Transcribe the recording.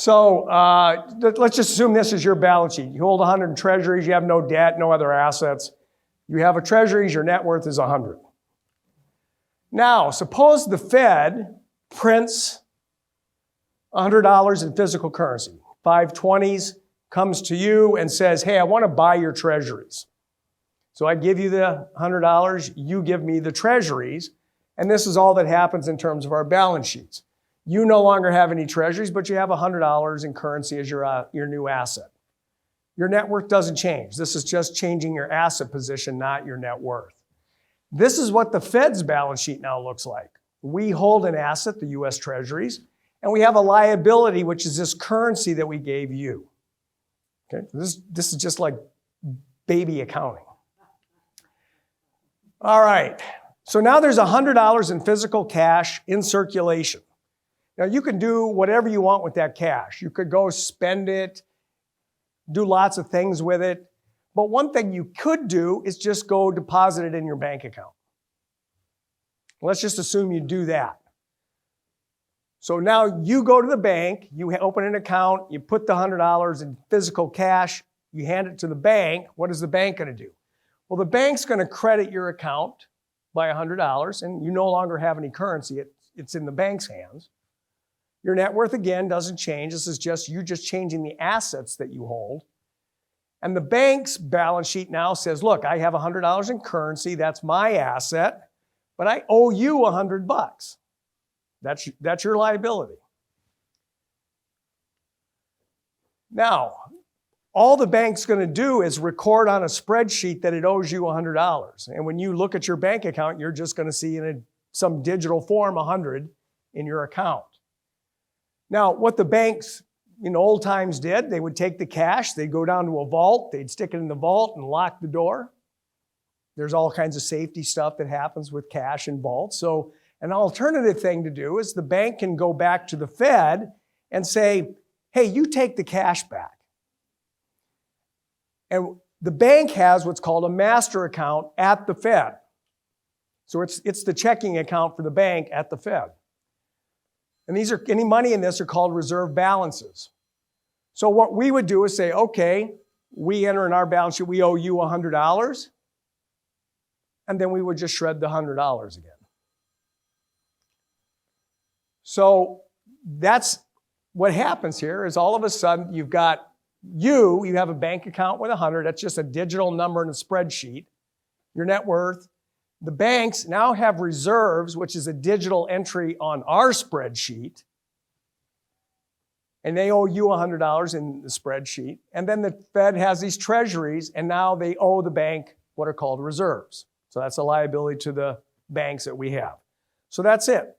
So let's just assume this is your balance sheet. You hold 100 in treasuries, you have no debt, no other assets. You have a treasuries, your net worth is 100. Now, suppose the Fed prints $100 in physical currency. 520s comes to you and says, hey, I want to buy your treasuries. So I give you the $100, you give me the treasuries, and this is all that happens in terms of our balance sheets. You no longer have any treasuries, but you have $100 in currency as your new asset. Your net worth doesn't change. This is just changing your asset position, not your net worth. This is what the Fed's balance sheet now looks like. We hold an asset, the US Treasuries, and we have a liability, which is this currency that we gave you. Okay? This is just like baby accounting. All right, so now there's $100 in physical cash in circulation. Now you can do whatever you want with that cash. You could go spend it, do lots of things with it. But one thing you could do is just go deposit it in your bank account. Let's just assume you do that. So now you go to the bank, you open an account, you put the $100 in physical cash, you hand it to the bank. What is the bank going to do? Well, the bank's going to credit your account by $100, and you no longer have any currency. It's in the bank's hands. Your net worth, again, doesn't change. This is just you just changing the assets that you hold. And the bank's balance sheet now says, look, I have $100 in currency. That's my asset, but I owe you $100. That's your liability. Now, all the bank's going to do is record on a spreadsheet that it owes you $100. And when you look at your bank account, you're just going to see in some digital form 100 in your account. Now, what the banks in old times did, they would take the cash, they'd go down to a vault, they'd stick it in the vault and lock the door. There's all kinds of safety stuff that happens with cash in vaults. So an alternative thing to do is the bank can go back to the Fed and say, hey, you take the cash back. And the bank has what's called a master account at the Fed. So it's the checking account for the bank at the Fed. And any money in this are called reserve balances. So what we would do is say, okay, we enter in our balance sheet, we owe you $100, and then we would just shred the $100 again. So that's what happens here is all of a sudden you have a bank account with 100, that's just a digital number in a spreadsheet, your net worth. The banks now have reserves, which is a digital entry on our spreadsheet, and they owe you $100 in the spreadsheet. And then the Fed has these treasuries, and now they owe the bank what are called reserves. So that's a liability to the banks that we have. So that's it.